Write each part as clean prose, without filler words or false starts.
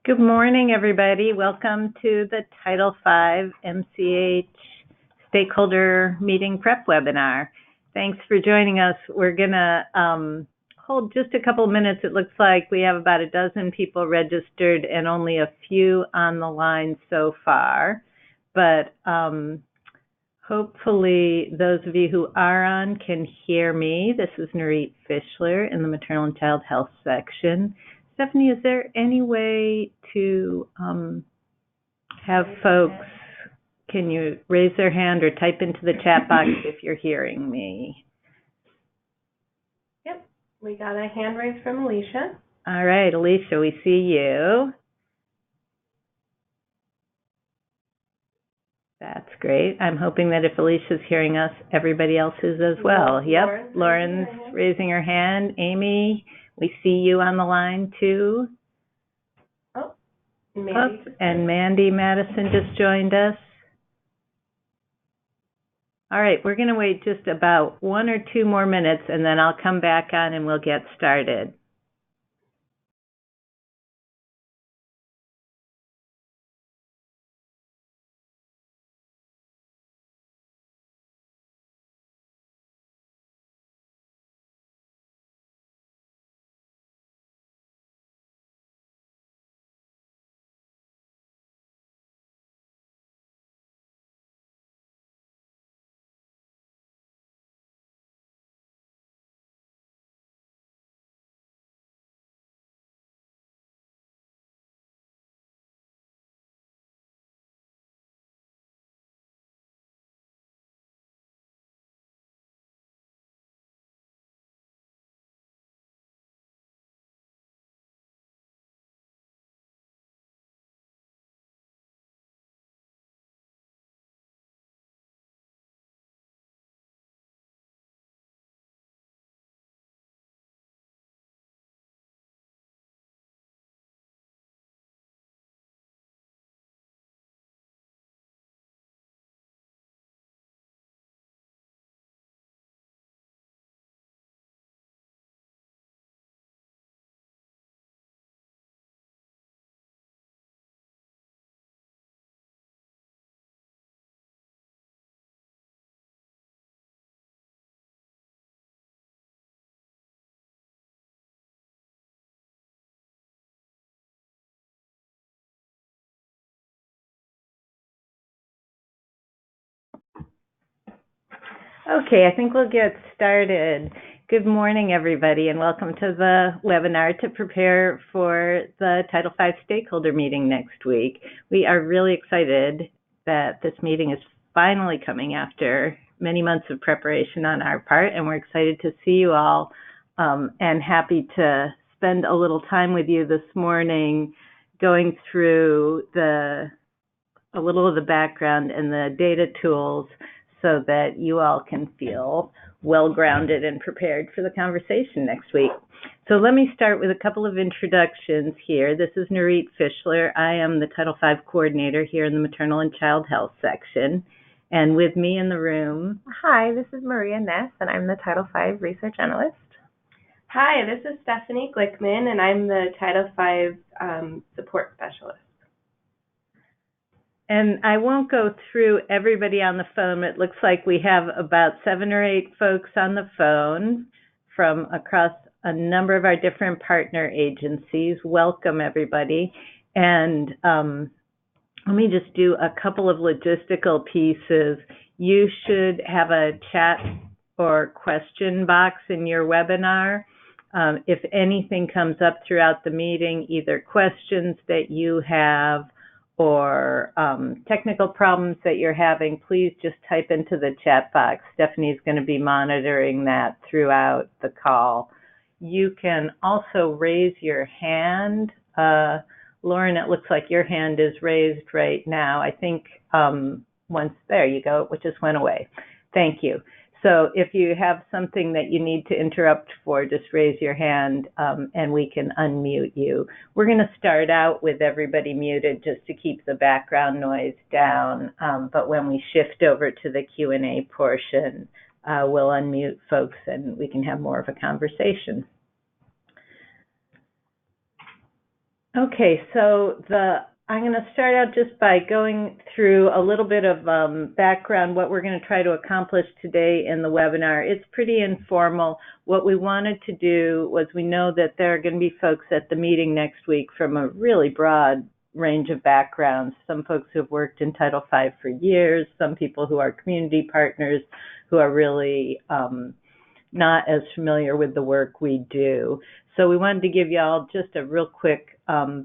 Good morning, everybody. Welcome to the Title V MCH Stakeholder Meeting Prep Webinar. Thanks for joining us. We're going to hold just a couple minutes. It looks like we have about a dozen people registered and only a few on the line so far. But hopefully those of you who are on can hear me. This is Nurit Fischler in the Maternal and Child Health section. Stephanie, is there any way to have folks, can you raise their hand or type into the chat box if you're hearing me? Yep, we got a hand raised from Alicia. All right, Alicia, we see you. That's great. I'm hoping that if Alicia's hearing us, everybody else is as well. Yep, Lauren's raising her hand. Amy, we see you on the line too. Oh, Mandy. And Mandy Madison just joined us. All right, we're going to wait just about 1 or 2 more minutes, and then I'll come back on and we'll get started. Okay, I think we'll get started. Good morning, everybody, and welcome to the webinar to prepare for the Title V stakeholder meeting next week. We are really excited that this meeting is finally coming after many months of preparation on our part, and we're excited to see you all and happy to spend a little time with you this morning going through a little of the background and the data tools so that you all can feel well-grounded and prepared for the conversation next week. So let me start with a couple of introductions here. This is Nurit Fischler. I am the Title V coordinator here in the Maternal and Child Health section. And with me in the room... Hi, this is Maria Ness, and I'm the Title V research analyst. Hi, this is Stephanie Glickman, and I'm the Title V support specialist. And I won't go through everybody on the phone. It looks like we have about 7 or 8 folks on the phone from across a number of our different partner agencies. Welcome, everybody. And let me just do a couple of logistical pieces. You should have a chat or question box in your webinar. If anything comes up throughout the meeting, either questions that you have or technical problems that you're having, please just type into the chat box. Stephanie's going to be monitoring that throughout the call. You can also raise your hand. Lauren, it looks like your hand is raised right now. I think once, there you go, it just went away. Thank you. So if you have something that you need to interrupt for, just raise your hand and we can unmute you. We're going to start out with everybody muted just to keep the background noise down. But when we shift over to the Q&A portion, we'll unmute folks and we can have more of a conversation. Okay, so I'm going to start out just by going through a little bit of background, what we're going to try to accomplish today in the webinar. It's pretty informal. What we wanted to do was, we know that there are going to be folks at the meeting next week from a really broad range of backgrounds. Some folks who have worked in Title V for years, some people who are community partners who are really not as familiar with the work we do. So we wanted to give you all just a real quick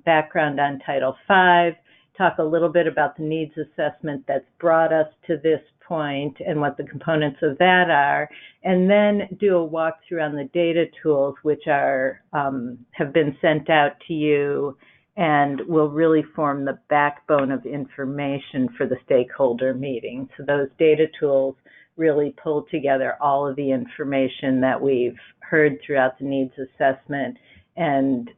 background on Title V, talk a little bit about the needs assessment that's brought us to this point and what the components of that are, and then do a walkthrough on the data tools, which are have been sent out to you and will really form the backbone of information for the stakeholder meeting. So those data tools really pull together all of the information that we've heard throughout the needs assessment and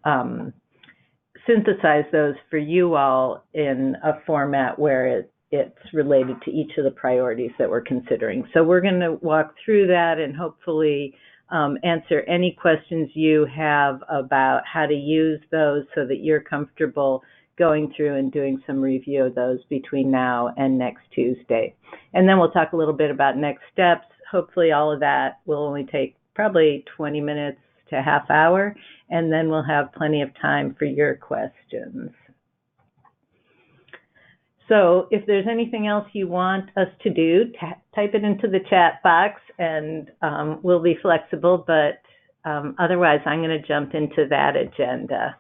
synthesize those for you all in a format where it's related to each of the priorities that we're considering. So we're going to walk through that and hopefully answer any questions you have about how to use those so that you're comfortable going through and doing some review of those between now and next Tuesday. And then we'll talk a little bit about next steps. Hopefully all of that will only take probably 20 minutes to a half hour, and then we'll have plenty of time for your questions. So if there's anything else you want us to do, type it into the chat box, and we'll be flexible, but otherwise I'm going to jump into that agenda.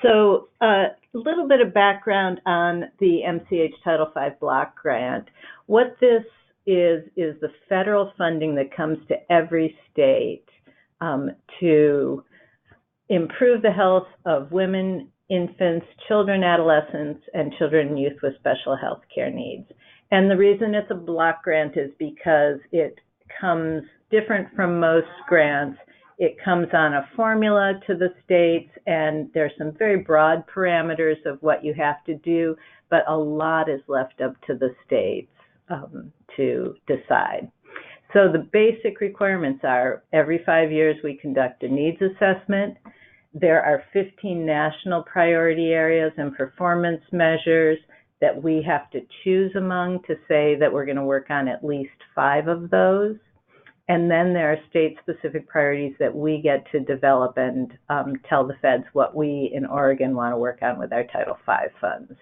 So a little bit of background on the MCH Title V Block Grant. What this is the federal funding that comes to every state to improve the health of women, infants, children, adolescents, and children and youth with special health care needs. And the reason it's a block grant is because it comes different from most grants. It comes on a formula to the states, and there's some very broad parameters of what you have to do, but a lot is left up to the states to decide. So the basic requirements are, every 5 years we conduct a needs assessment. There are 15 national priority areas and performance measures that we have to choose among to say that we're going to work on at least 5 of those. And then there are state-specific priorities that we get to develop and tell the feds what we in Oregon want to work on with our Title V funds.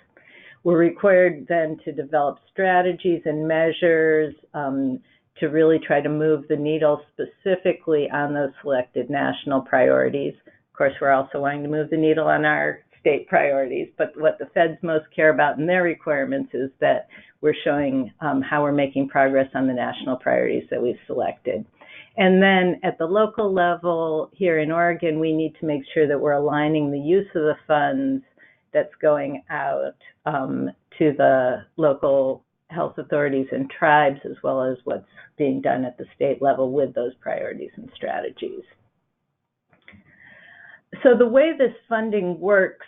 We're required then to develop strategies and measures to really try to move the needle specifically on those selected national priorities. Of course, we're also wanting to move the needle on our state priorities, but what the feds most care about in their requirements is that we're showing how we're making progress on the national priorities that we've selected. And then at the local level here in Oregon, we need to make sure that we're aligning the use of the funds that's going out to the local health authorities and tribes, as well as what's being done at the state level with those priorities and strategies. So the way this funding works,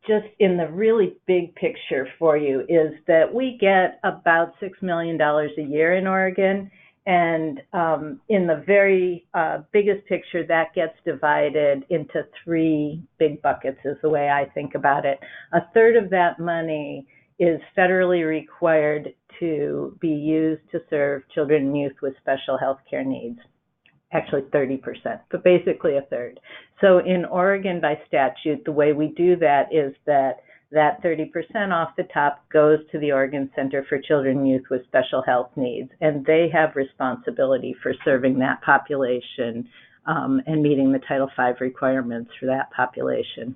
just in the really big picture for you, is that we get about $6 million a year in Oregon. And in the very biggest picture, that gets divided into 3 big buckets, is the way I think about it. A third of that money is federally required to be used to serve children and youth with special health care needs. Actually 30%, but basically a third. So in Oregon, by statute, the way we do that is that 30% off the top goes to the Oregon Center for Children and Youth with Special Health Needs, and they have responsibility for serving that population and meeting the Title V requirements for that population.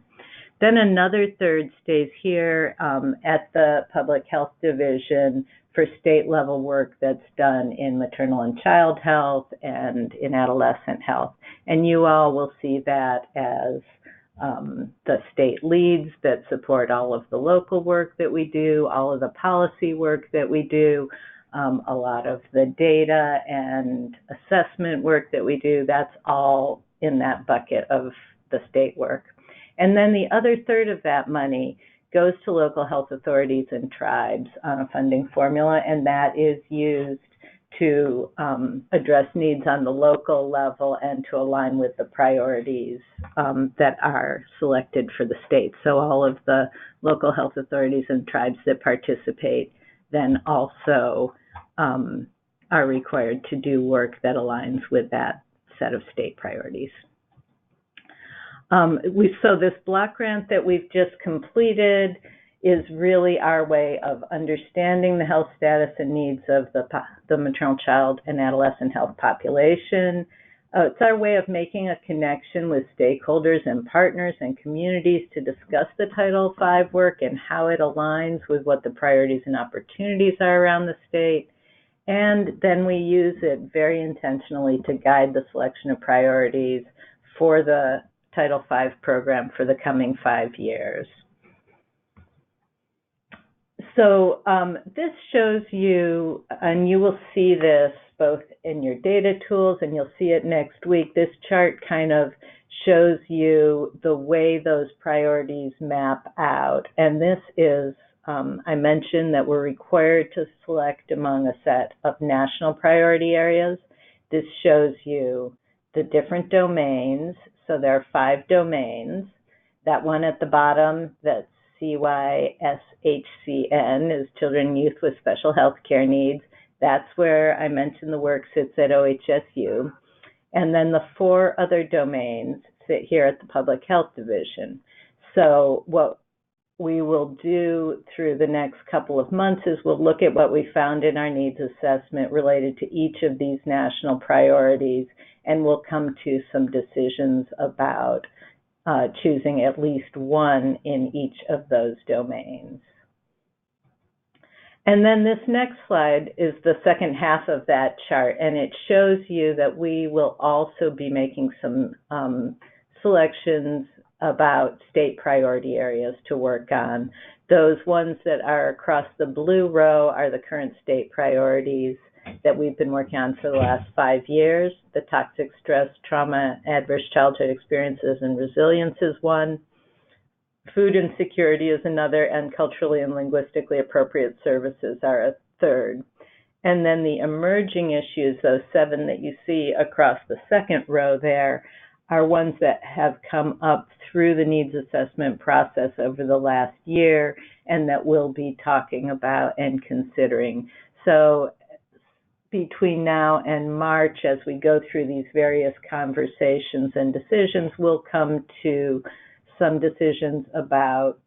Then another third stays here at the Public Health Division for state-level work that's done in maternal and child health and in adolescent health. And you all will see that as the state leads that support all of the local work that we do, all of the policy work that we do, a lot of the data and assessment work that we do. That's all in that bucket of the state work. And then the other third of that money goes to local health authorities and tribes on a funding formula, and that is used to address needs on the local level and to align with the priorities that are selected for the state. So all of the local health authorities and tribes that participate then also are required to do work that aligns with that set of state priorities. So this block grant that we've just completed is really our way of understanding the health status and needs of the maternal, child, and adolescent health population. It's our way of making a connection with stakeholders and partners and communities to discuss the Title V work and how it aligns with what the priorities and opportunities are around the state. And then we use it very intentionally to guide the selection of priorities for the Title V program for the coming 5 years. So this shows you, and you will see this both in your data tools and you'll see it next week. This chart kind of shows you the way those priorities map out. And this is, I mentioned that we're required to select among a set of national priority areas. This shows you the different domains. So there are 5 domains. That one at the bottom, that's CYSHCN, is Children and Youth with Special Health Care Needs. That's where I mentioned the work sits at OHSU. And then the 4 other domains sit here at the Public Health Division. So what we will do through the next couple of months is we'll look at what we found in our needs assessment related to each of these national priorities, and we'll come to some decisions about choosing at least one in each of those domains. And then this next slide is the second half of that chart, and it shows you that we will also be making some selections about state priority areas to work on. Those ones that are across the blue row are the current state priorities that we've been working on for the last 5 years. The toxic stress, trauma, adverse childhood experiences, and resilience is one. Food insecurity is another, and culturally and linguistically appropriate services are a third. And then the emerging issues, those 7 that you see across the second row there, are ones that have come up through the needs assessment process over the last year and that we'll be talking about and considering. So between now and March, as we go through these various conversations and decisions, we'll come to some decisions about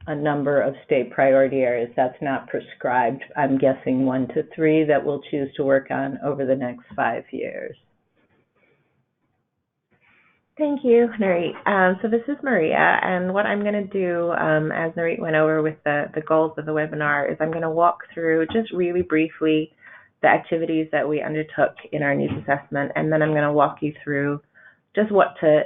a number of state priority areas. That's not prescribed. I'm guessing 1 to 3 that we'll choose to work on over the next 5 years. Thank you, Narit. So this is Maria, and what I'm going to do, as Narit went over with the goals of the webinar, is I'm going to walk through just really briefly the activities that we undertook in our needs assessment, and then I'm going to walk you through just what the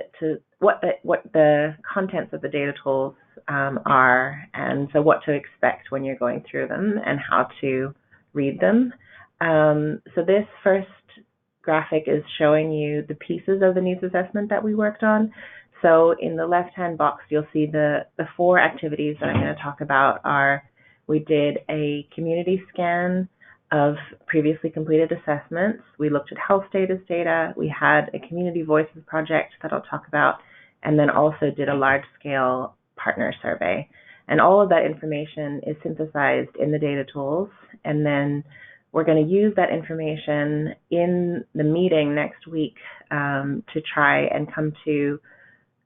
contents of the data tools are, and so what to expect when you're going through them and how to read them. So this first graphic is showing you the pieces of the needs assessment that we worked on. So in the left-hand box, you'll see the 4 activities that I'm going to talk about are, we did a community scan of previously completed assessments. We looked at health status data. We had a community voices project that I'll talk about, and then also did a large-scale partner survey. And all of that information is synthesized in the data tools, and then we're going to use that information in the meeting next week to try and come to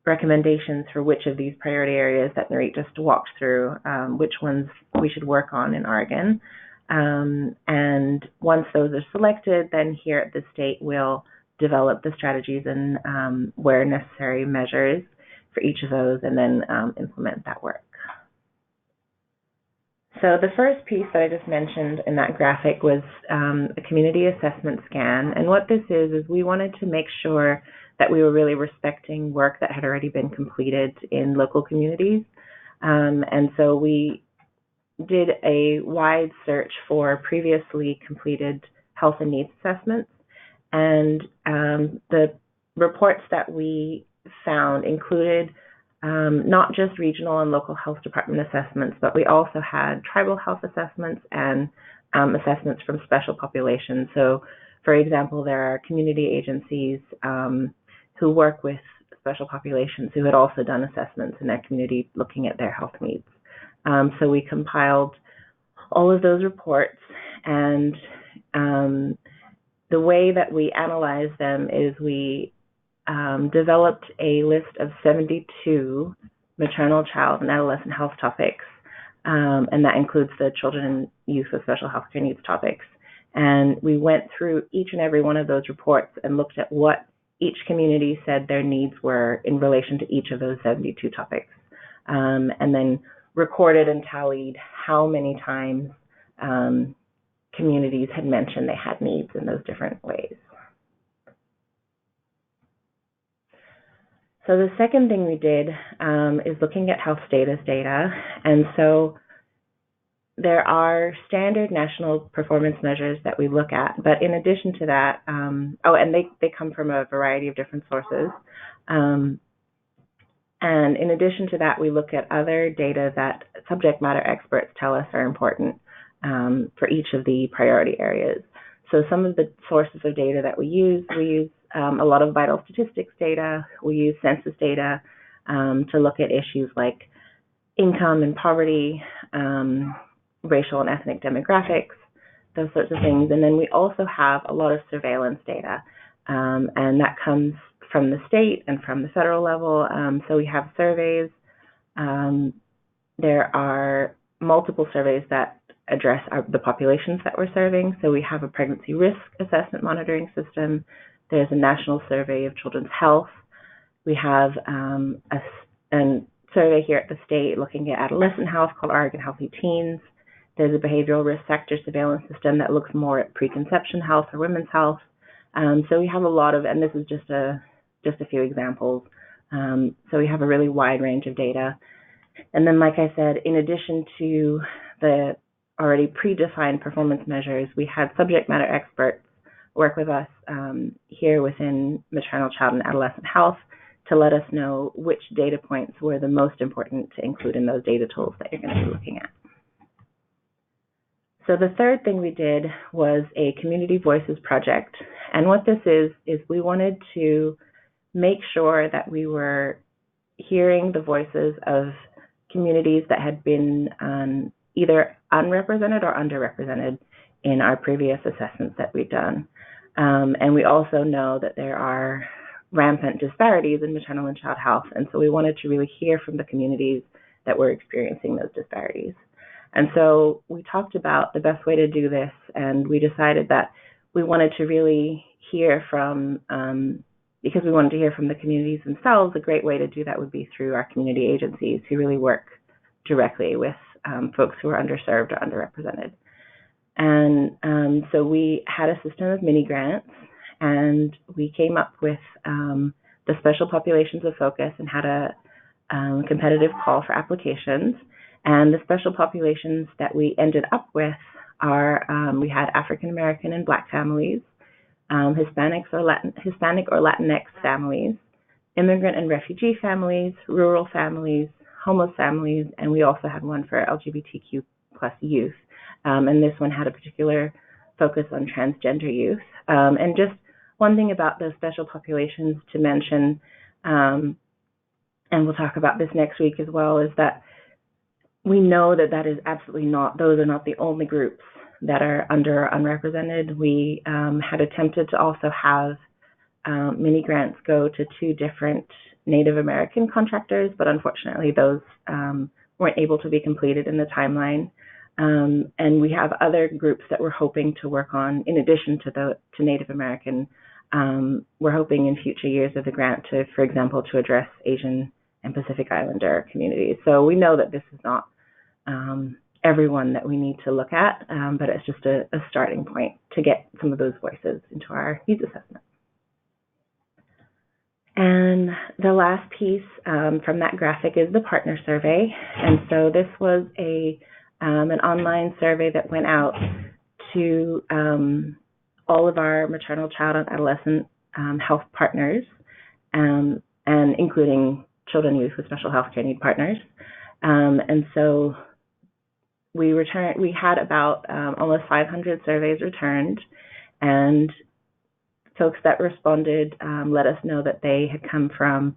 recommendations for which of these priority areas that Narit just walked through, which ones we should work on in Oregon. And once those are selected, then here at the state we'll develop the strategies and where necessary measures for each of those, and then implement that work. So the first piece that I just mentioned in that graphic was a community assessment scan. And what this is we wanted to make sure that we were really respecting work that had already been completed in local communities. And so we did a wide search for previously completed health and needs assessments. And the reports that we found included not just regional and local health department assessments, but we also had tribal health assessments and assessments from special populations. So, for example, there are community agencies who work with special populations who had also done assessments in their community looking at their health needs. So we compiled all of those reports, and the way that we analyzed them is we developed a list of 72 maternal, child, and adolescent health topics, and that includes the children and youth with special healthcare needs topics. And we went through each and every one of those reports and looked at what each community said their needs were in relation to each of those 72 topics, and then recorded and tallied how many times communities had mentioned they had needs in those different ways. So the second thing we did is looking at health status data. And so there are standard national performance measures that we look at. But in addition to that, and they come from a variety of different sources. And in addition to that, we look at other data that subject matter experts tell us are important for each of the priority areas. So some of the sources of data that we use a lot of vital statistics data. We use census data to look at issues like income and poverty, racial and ethnic demographics, those sorts of things. And then we also have a lot of surveillance data, and that comes from the state and from the federal level. So we have surveys. There are multiple surveys that address the populations that we're serving. So we have a pregnancy risk assessment monitoring system. There's a national survey of children's health. We have a survey here at the state looking at adolescent health called Oregon Healthy Teens. There's a behavioral risk sector surveillance system that looks more at preconception health or women's health. So we have a lot of, and this is just a few examples. So we have a really wide range of data. And then, like I said, in addition to the already predefined performance measures, we had subject matter experts work with us here within maternal, child, and adolescent health to let us know which data points were the most important to include in those data tools that you're going to be looking at. So the third thing we did was a Community Voices project. And what this is we wanted to make sure that we were hearing the voices of communities that had been either unrepresented or underrepresented in our previous assessments that we've done. And we also know that there are rampant disparities in maternal and child health, and so we wanted to really hear from the communities that were experiencing those disparities. And so we talked about the best way to do this, and we decided that we wanted to really hear from, because we wanted to hear from the communities themselves, a great way to do that would be through our community agencies who really work directly with folks who are underserved or underrepresented. And so we had a system of mini grants, and we came up with the special populations of focus and had a competitive call for applications. And the special populations that we ended up with are, we had African American and Black families, Hispanic or Latinx families, immigrant and refugee families, rural families, homeless families, and we also had one for LGBTQ plus youth. And this one had a particular focus on transgender youth. And just one thing about those special populations to mention, and we'll talk about this next week as well, is that we know that that is absolutely not, those are not the only groups that are under or unrepresented. We had attempted to also have mini grants go to 2 different Native American contractors, but unfortunately those weren't able to be completed in the timeline. And we have other groups that we're hoping to work on in addition to Native American. We're hoping in future years of the grant to, for example, to address Asian and Pacific Islander communities. So we know that this is not everyone that we need to look at, but it's just a starting point to get some of those voices into our needs assessment. And the last piece from that graphic is the partner survey. And so this was an online survey that went out to all of our maternal, child, and adolescent health partners, and including children and youth with special health care need partners. And so we had about almost 500 surveys returned, and folks that responded let us know that they had come from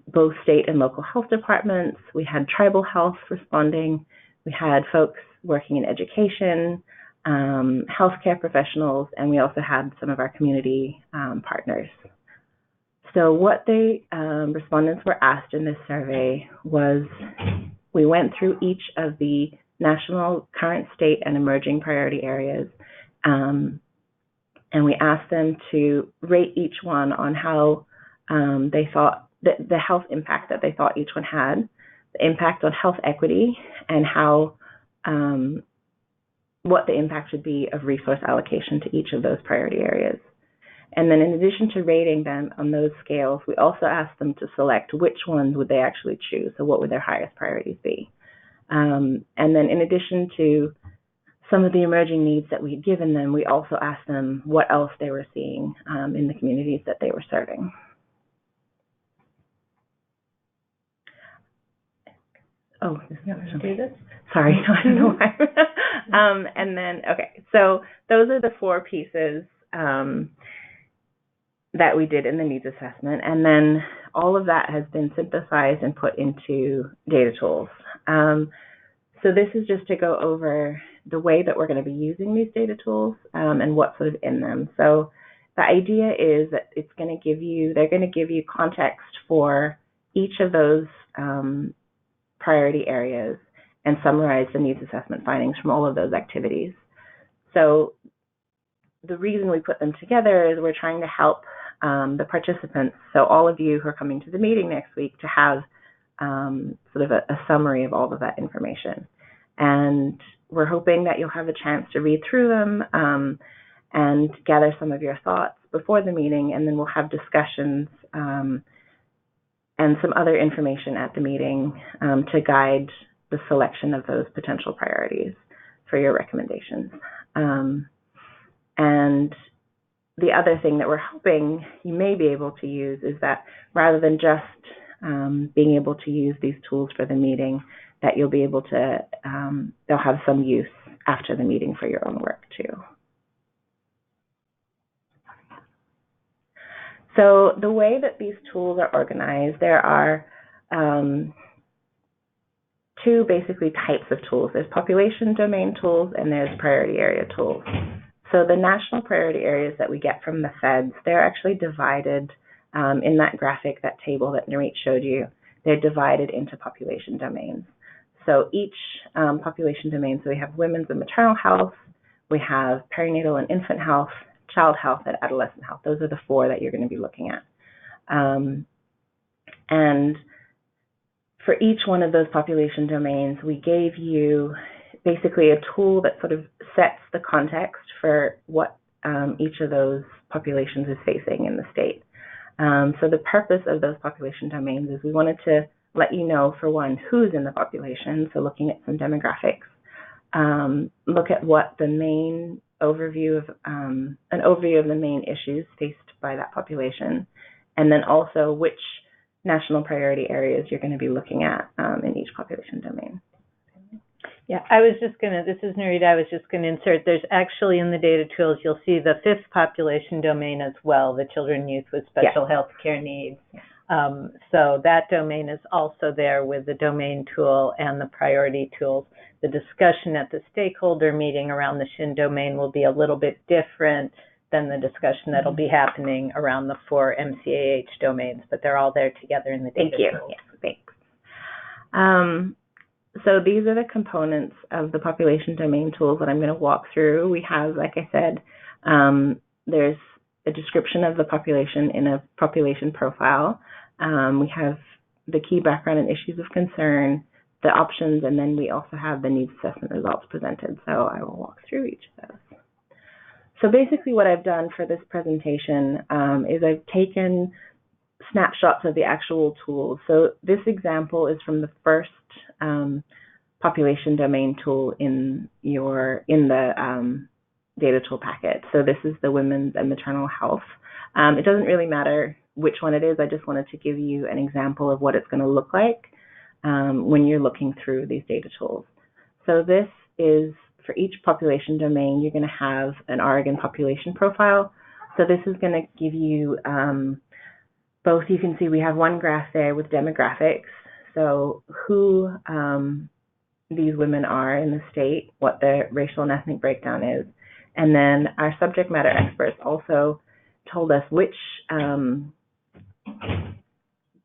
both state and local health departments. We had tribal health responding. We had folks working in education, healthcare professionals, and we also had some of our community partners. So what the respondents were asked in this survey was, we went through each of the national, current, state, and emerging priority areas, and we asked them to rate each one on how they thought the health impact that they thought each one had, the impact on health equity, and how what the impact would be of resource allocation to each of those priority areas. And then in addition to rating them on those scales, we also asked them to select which ones would they actually choose, so what would their highest priorities be. And then in addition to some of the emerging needs that we had given them, we also asked them what else they were seeing in the communities that they were serving. Oh, do this? Sorry, I don't know why. And then, okay, so those are the 4 pieces that we did in the needs assessment, and then all of that has been synthesized and put into data tools. So this is just to go over the way that we're going to be using these data tools and what's sort of in them. So the idea is that they're going to give you context for each of those priority areas and summarize the needs assessment findings from all of those activities. So the reason we put them together is we're trying to help the participants, so all of you who are coming to the meeting next week, to have sort of a summary of all of that information. And we're hoping that you'll have a chance to read through them and gather some of your thoughts before the meeting, and then we'll have discussions and some other information at the meeting to guide the selection of those potential priorities for your recommendations. And the other thing that we're hoping you may be able to use is that rather than just being able to use these tools for the meeting, that you'll be able to, they'll have some use after the meeting for your own work too. So the way that these tools are organized, there are 2 basically types of tools. There's population domain tools and there's priority area tools. So the national priority areas that we get from the feds, they're actually divided in that graphic, that table that Narit showed you. They're divided into population domains. So each population domain, so we have women's and maternal health, we have perinatal and infant health, child health, and adolescent health. Those are the 4 that you're going to be looking at. And for each one of those population domains, we gave you basically a tool that sort of sets the context for what each of those populations is facing in the state. So the purpose of those population domains is we wanted to let you know, for one, who's in the population, so looking at some demographics, look at what the main overview of, an overview of the main issues faced by that population, and then also which national priority areas you're going to be looking at in each population domain. Yeah, I was just going to, this is Narita, I was just going to insert, there's actually in the data tools, you'll see the 5th population domain as well, the children and youth with special health care needs. So that domain is also there with the domain tool and the priority tools. The discussion at the stakeholder meeting around the SHIN domain will be a little bit different than the discussion that'll be happening around the 4 MCAH domains, but they're all there together in the data tools. Yes, thanks. So these are the components of the population domain tools that I'm going to walk through. We have, like I said, there's a description of the population in a population profile. We have the key background and issues of concern, the options, and then we also have the needs assessment results presented. So I will walk through each of those. So basically what I've done for this presentation is I've taken snapshots of the actual tools. So this example is from the first population domain tool in the data tool packet. So this is the women's and maternal health. It doesn't really matter which one it is. I just wanted to give you an example of what it's going to look like when you're looking through these data tools. So this is for each population domain, you're going to have an Oregon population profile. So this is going to give you both. You can see we have one graph there with demographics, so who these women are in the state, what their racial and ethnic breakdown is. And then our subject matter experts also told us which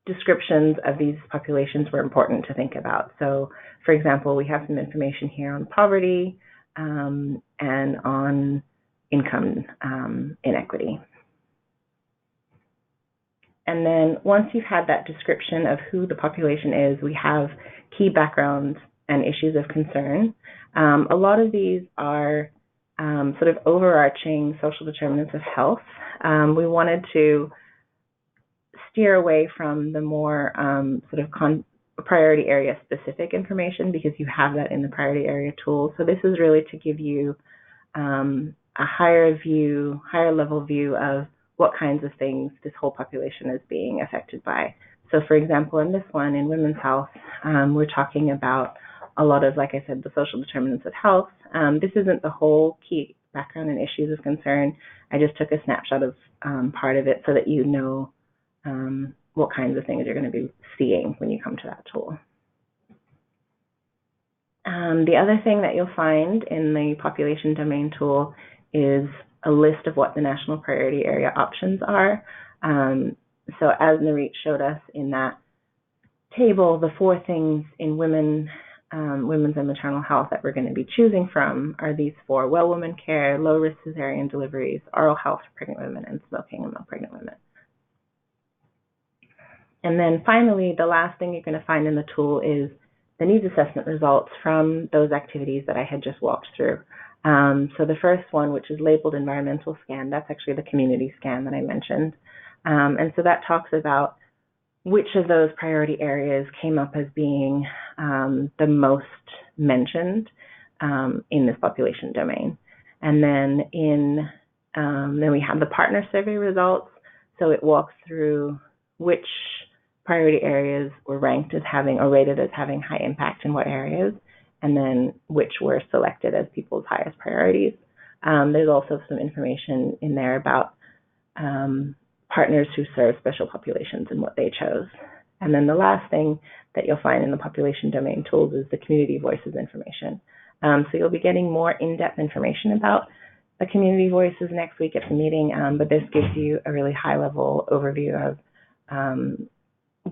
descriptions of these populations were important to think about. So, for example, we have some information here on poverty and on income inequity. And then once you've had that description of who the population is, we have key backgrounds and issues of concern. A lot of these are sort of overarching social determinants of health. We wanted to steer away from the more sort of priority area specific information because you have that in the priority area tool. So this is really to give you a higher level view of what kinds of things this whole population is being affected by. So for example, in this one, in women's health, we're talking about a lot of, like I said, the social determinants of health. This isn't the whole key background and issues of concern. I just took a snapshot of part of it so that you know what kinds of things you're going to be seeing when you come to that tool. The other thing that you'll find in the population domain tool is a list of what the national priority area options are. So as Narit showed us in that table, the 4 things in women's and maternal health that we're going to be choosing from are these 4: well woman care, low risk cesarean deliveries, oral health for pregnant women, and smoking among pregnant women. And then finally, the last thing you're going to find in the tool is the needs assessment results from those activities that I had just walked through. So the first one, which is labeled environmental scan, that's actually the community scan that I mentioned. And so that talks about which of those priority areas came up as being the most mentioned in this population domain. And then then we have the partner survey results. So it walks through which priority areas were ranked as having or rated as having high impact in what areas, and then which were selected as people's highest priorities. There's also some information in there about partners who serve special populations and what they chose. And then the last thing that you'll find in the population domain tools is the community voices information. So you'll be getting more in-depth information about the community voices next week at the meeting, but this gives you a really high-level overview of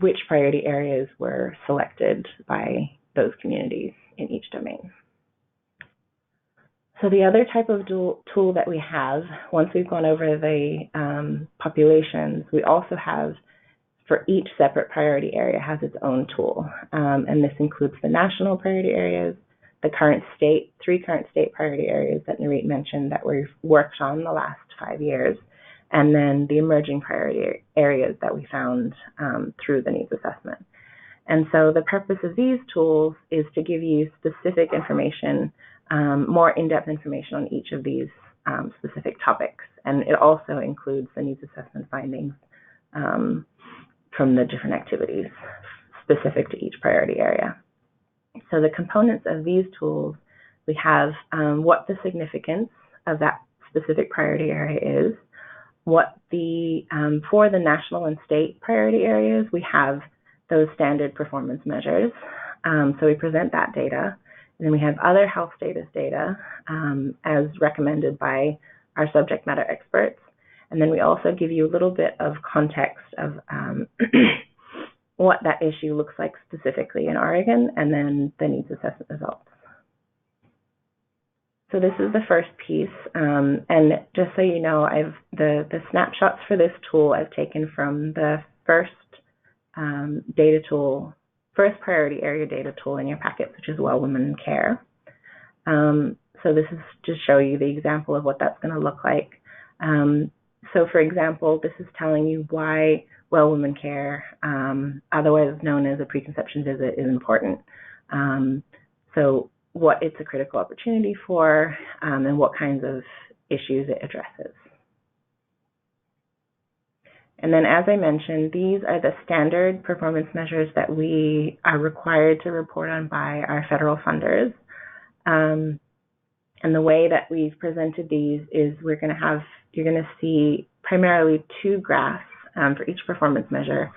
which priority areas were selected by those communities in each domain. So the other type of tool that we have, once we've gone over the populations, we also have, for each separate priority area, has its own tool. And this includes the national priority areas, the three current state priority areas that Narit mentioned that we've worked on the last 5 years, and then the emerging priority areas that we found through the needs assessment. And so the purpose of these tools is to give you specific information, more in-depth information on each of these specific topics. And it also includes the needs assessment findings from the different activities specific to each priority area. So the components of these tools, we have what the significance of that specific priority area is, what for the national and state priority areas, we have those standard performance measures. So we present that data. And then we have other health status data as recommended by our subject matter experts. And then we also give you a little bit of context of what that issue looks like specifically in Oregon, and then the needs assessment results. So this is the first piece, and just so you know, the snapshots for this tool I've taken from the first data tool, first priority area data tool in your packet, which is Well Women Care. So this is to show you the example of what that's going to look like. So for example, this is telling you why Well Women Care, otherwise known as a preconception visit, is important. So what it's a critical opportunity for, and what kinds of issues it addresses. And then, as I mentioned, these are the standard performance measures that we are required to report on by our federal funders. And the way that we've presented these is you're going to see primarily two graphs for each performance measure.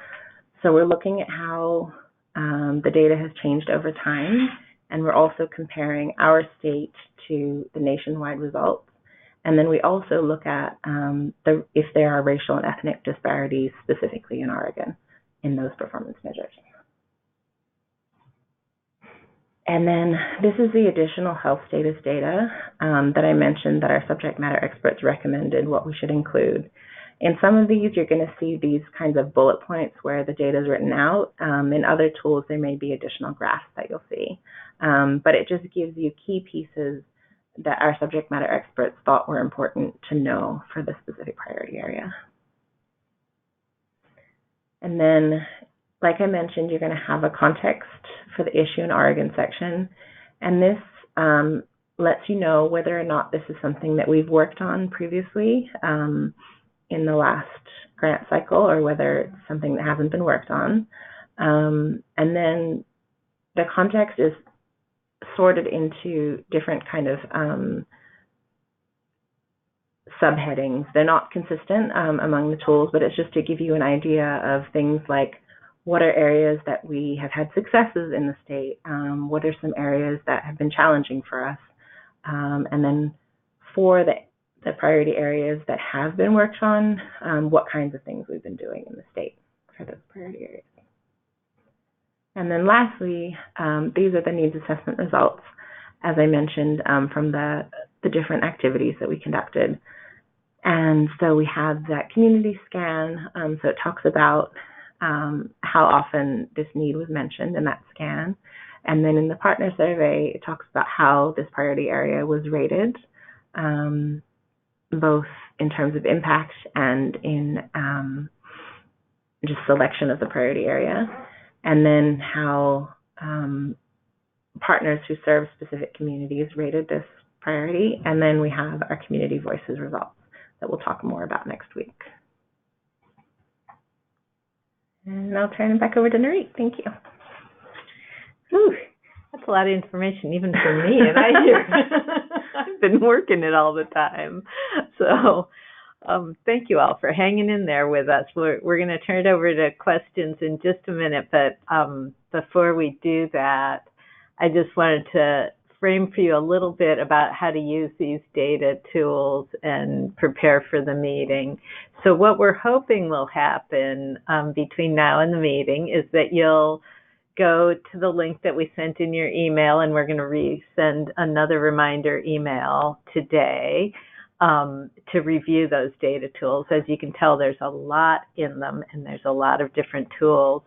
So we're looking at how the data has changed over time, and we're also comparing our state to the nationwide results. And then we also look at if there are racial and ethnic disparities specifically in Oregon in those performance measures. And then this is the additional health status data that I mentioned that our subject matter experts recommended what we should include. In some of these, you're going to see these kinds of bullet points where the data is written out. In other tools, there may be additional graphs that you'll see. But it just gives you key pieces that our subject matter experts thought were important to know for this specific priority area. And then, like I mentioned, you're going to have a context for the issue in Oregon section. And this lets you know whether or not this is something that we've worked on previously in the last grant cycle, or whether it's something that hasn't been worked on. And then the context is sorted into different kind of subheadings. They're not consistent among the tools, but it's just to give you an idea of things like what are areas that we have had successes in the state, what are some areas that have been challenging for us, and then for the priority areas that have been worked on, what kinds of things we've been doing in the state for those priority areas. And then lastly, these are the needs assessment results, as I mentioned, from the different activities that we conducted. And so we have that community scan, so it talks about how often this need was mentioned in that scan. And then in the partner survey, it talks about how this priority area was rated, both in terms of impact and in just selection of the priority area. And then how partners who serve specific communities rated this priority. And then we have our community voices results that we'll talk more about next week. And I'll turn it back over to Narit. Thank you. Whew, that's a lot of information, even for me. And I've been working it all the time. So thank you all for hanging in there with us. We're going to turn it over to questions in just a minute. But before we do that, I just wanted to frame for you a little bit about how to use these data tools and prepare for the meeting. So what we're hoping will happen between now and the meeting is that you'll go to the link that we sent in your email, and we're going to resend another reminder email today to review those data tools. As you can tell, there's a lot in them, and there's a lot of different tools.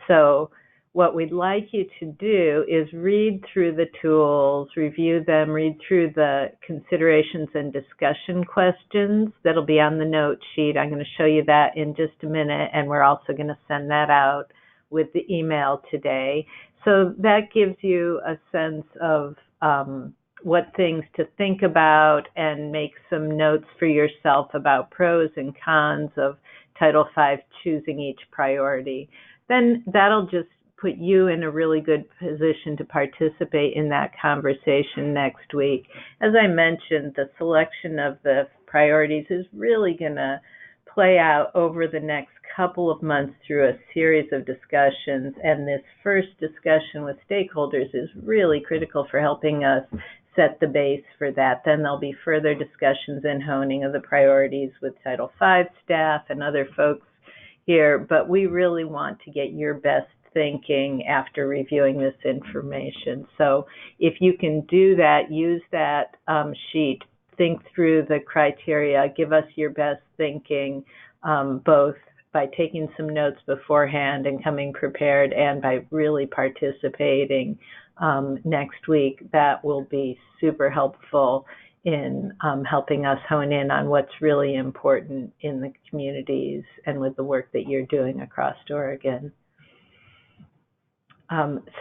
So what we'd like you to do is read through the tools, review them, read through the considerations and discussion questions that'll be on the note sheet. I'm going to show you that in just a minute, and we're also going to send that out with the email today. So that gives you a sense of what things to think about, and make some notes for yourself about pros and cons of Title V choosing each priority. Then that'll just put you in a really good position to participate in that conversation next week. As I mentioned, the selection of the priorities is really going to play out over the next couple of months through a series of discussions, and this first discussion with stakeholders is really critical for helping us set the base for that. Then there'll be further discussions and honing of the priorities with Title V staff and other folks here, but we really want to get your best thinking after reviewing this information. So if you can do that, use that sheet, think through the criteria, give us your best thinking, both by taking some notes beforehand and coming prepared, and by really participating next week. That will be super helpful in helping us hone in on what's really important in the communities and with the work that you're doing across Oregon.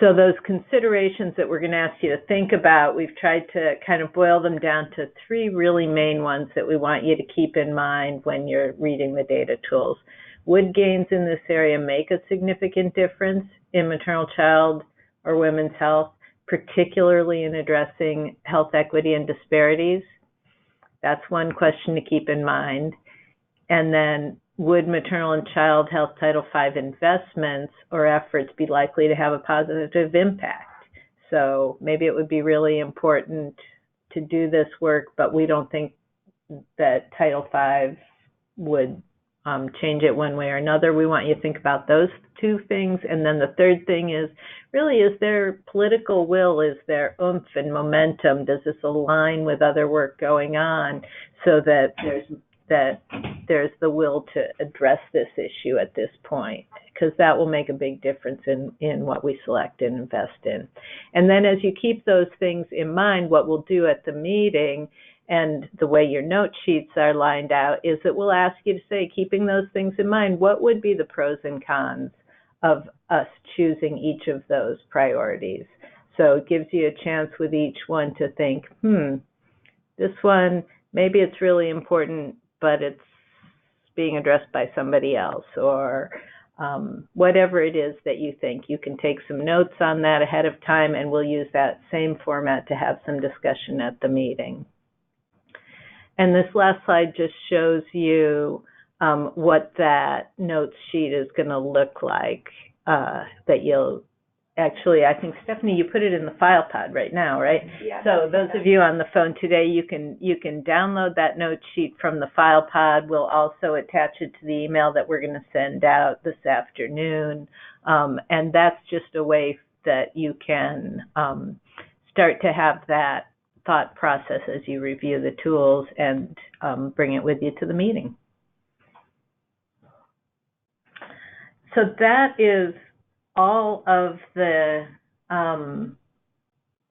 So those considerations that we're going to ask you to think about, we've tried to kind of boil them down to three really main ones that we want you to keep in mind when you're reading the data tools. Would gains in this area make a significant difference in maternal, child, or women's health? particularly in addressing health equity and disparities? That's one question to keep in mind. And then, would maternal and child health Title V investments or efforts be likely to have a positive impact? So maybe it would be really important to do this work, but we don't think that Title V would change it one way or another. We want you to think about those two things. And then the third thing is, really, is there political will? Is there oomph and momentum? Does this align with other work going on so that there's the will to address this issue at this point? Because that will make a big difference in what we select and invest in. And then as you keep those things in mind, what we'll do at the meeting, and the way your note sheets are lined out, is that we'll ask you to say, keeping those things in mind, what would be the pros and cons of us choosing each of those priorities? So it gives you a chance with each one to think, this one, maybe it's really important, but it's being addressed by somebody else, or whatever it is that you think. You can take some notes on that ahead of time, and we'll use that same format to have some discussion at the meeting. And this last slide just shows you what that notes sheet is going to look like. That you'll actually, I think, Stephanie, you put it in the file pod right now, right? Yeah. So those of you on the phone today, you can download that note sheet from the file pod. We'll also attach it to the email that we're going to send out this afternoon. And that's just a way that you can start to have that thought process as you review the tools and bring it with you to the meeting. So that is all of the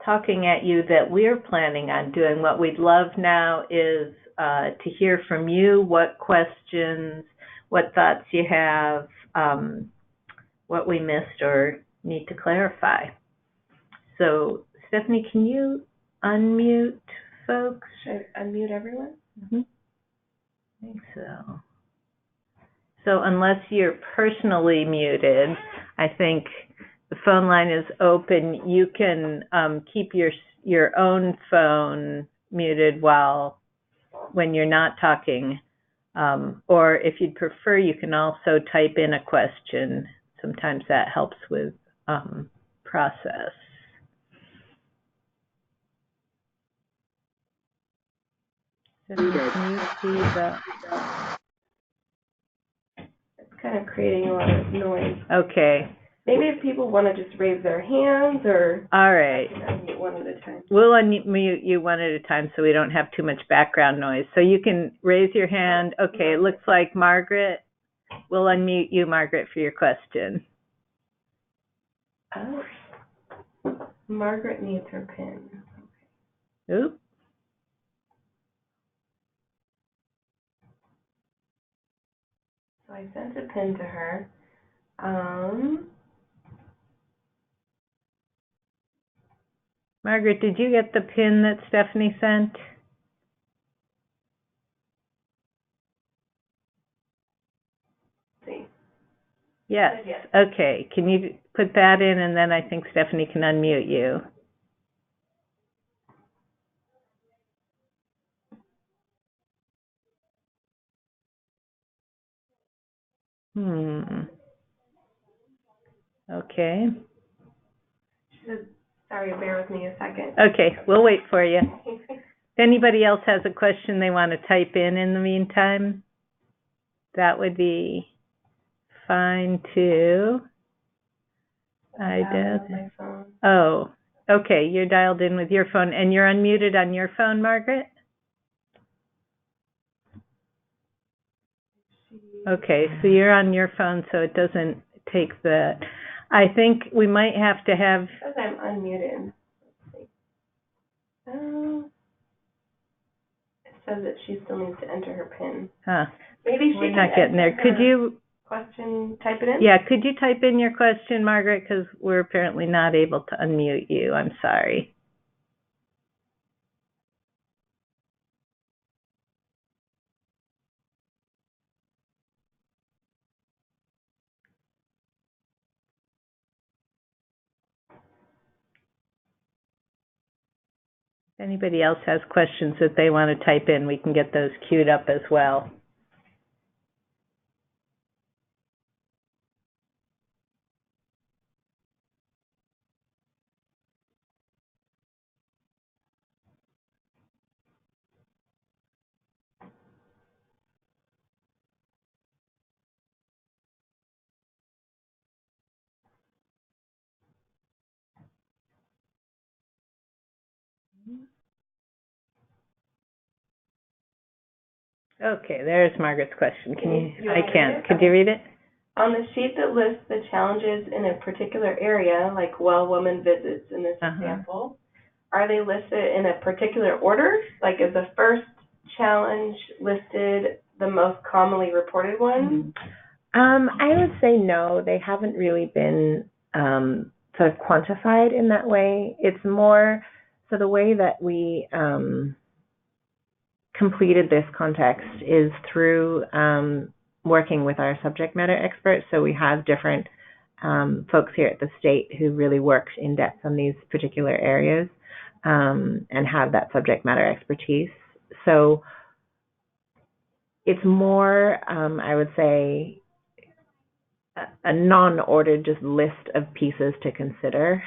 talking at you that we're planning on doing. What we'd love now is to hear from you, what questions, what thoughts you have, what we missed or need to clarify. So Stephanie, can you unmute folks? Should I unmute everyone? Mm-hmm. I think so. So unless you're personally muted, I think the phone line is open. You can keep your own phone muted when you're not talking. Or if you'd prefer, you can also type in a question. Sometimes that helps with process. Can you see the... It's kind of creating a lot of noise. Okay. Maybe if people want to just raise their hands, or all right. I can unmute one at a time. We'll unmute you one at a time so we don't have too much background noise. So you can raise your hand. Okay, it looks like Margaret. We'll unmute you, Margaret, for your question. Oh, Margaret needs her pin. Oop. So I sent a pin to her. Margaret, did you get the pin that Stephanie sent? See. Yes. Yes. Okay. Can you put that in, and then I think Stephanie can unmute you. Okay. She said, sorry, bear with me a second. Okay, we'll wait for you. If anybody else has a question they want to type in the meantime, that would be fine too. I did. My phone. Oh, okay, you're dialed in with your phone, and you're unmuted on your phone, Margaret? Okay, so you're on your phone, so it doesn't take the... I think we might have to have... It says I'm unmuted. Let's see. It says that she still needs to enter her PIN. Huh. Maybe We're not getting there. Could you... Question, type it in? Yeah, could you type in your question, Margaret? Because we're apparently not able to unmute you. I'm sorry. If anybody else has questions that they want to type in, we can get those queued up as well. Okay, there's Margaret's question. I can't. Could you read it? On the sheet that lists the challenges in a particular area, like well-woman visits in this example, are they listed in a particular order? Like, is the first challenge listed the most commonly reported one? I would say no. They haven't really been sort of quantified in that way. It's more, so the way that we completed this context is through working with our subject matter experts. So we have different folks here at the state who really worked in depth on these particular areas and have that subject matter expertise. So it's more, I would say, a non-ordered just list of pieces to consider.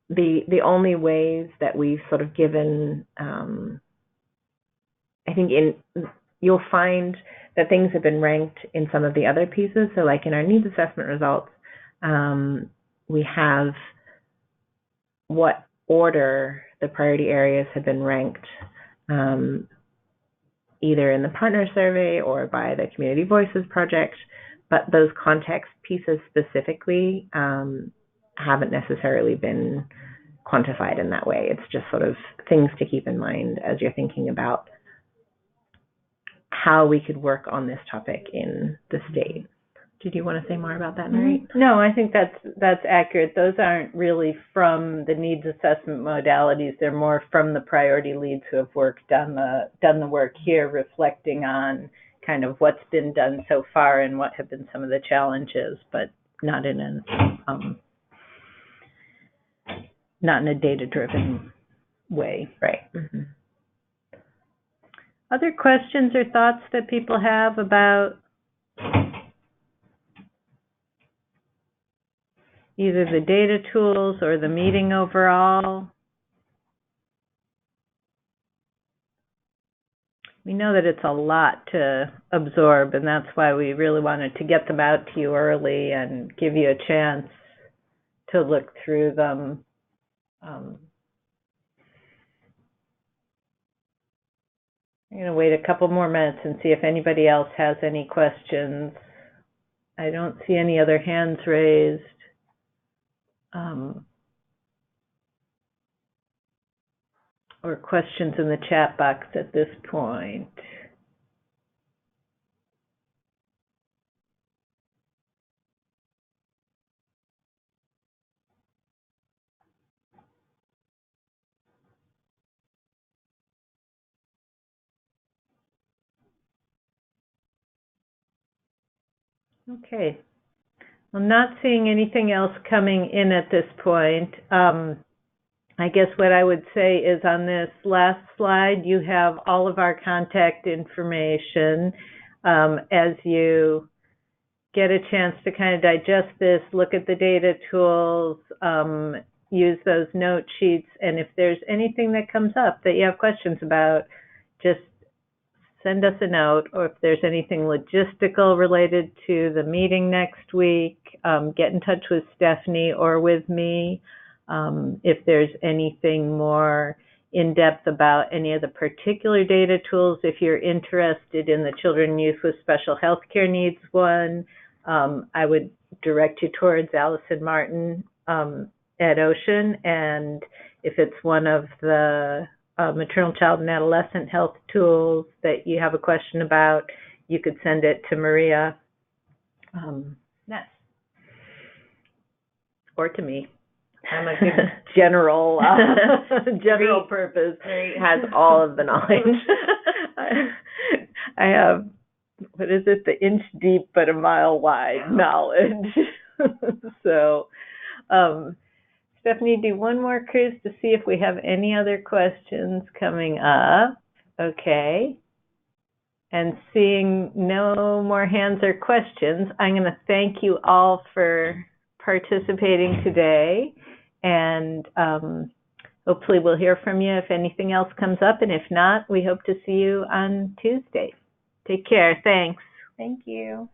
The only ways that we've sort of given, I think you'll find that things have been ranked in some of the other pieces. So like in our needs assessment results, we have what order the priority areas have been ranked, either in the partner survey or by the Community Voices Project, but those context pieces specifically haven't necessarily been quantified in that way. It's just sort of things to keep in mind as you're thinking about how we could work on this topic in the state. Did you want to say more about that, Mary? No, I think that's accurate. Those aren't really from the needs assessment modalities. They're more from the priority leads who have done the work here, reflecting on kind of what's been done so far and what have been some of the challenges, but not in a data-driven way. Right. Other questions or thoughts that people have about either the data tools or the meeting overall? We know that it's a lot to absorb, and that's why we really wanted to get them out to you early and give you a chance to look through them. I'm going to wait a couple more minutes and see if anybody else has any questions. I don't see any other hands raised. Or questions in the chat box at this point. Okay. I'm not seeing anything else coming in at this point. I guess what I would say is on this last slide, you have all of our contact information. As you get a chance to kind of digest this, look at the data tools, use those note sheets, and if there's anything that comes up that you have questions about, just send us a note, or if there's anything logistical related to the meeting next week, get in touch with Stephanie or with me. If there's anything more in-depth about any of the particular data tools, if you're interested in the Children and Youth with Special Health Care Needs one, I would direct you towards Allison Martin at Ocean, and if it's one of the maternal, child, and adolescent health tools that you have a question about, you could send it to Maria or to me. I'm a good general purpose. Mary has all of the knowledge. I have, what is it, the inch deep but a mile wide knowledge. So, Stephanie, do one more cruise to see if we have any other questions coming up. Okay. And seeing no more hands or questions, I'm going to thank you all for participating today. And hopefully we'll hear from you if anything else comes up. And if not, we hope to see you on Tuesday. Take care. Thanks. Thank you.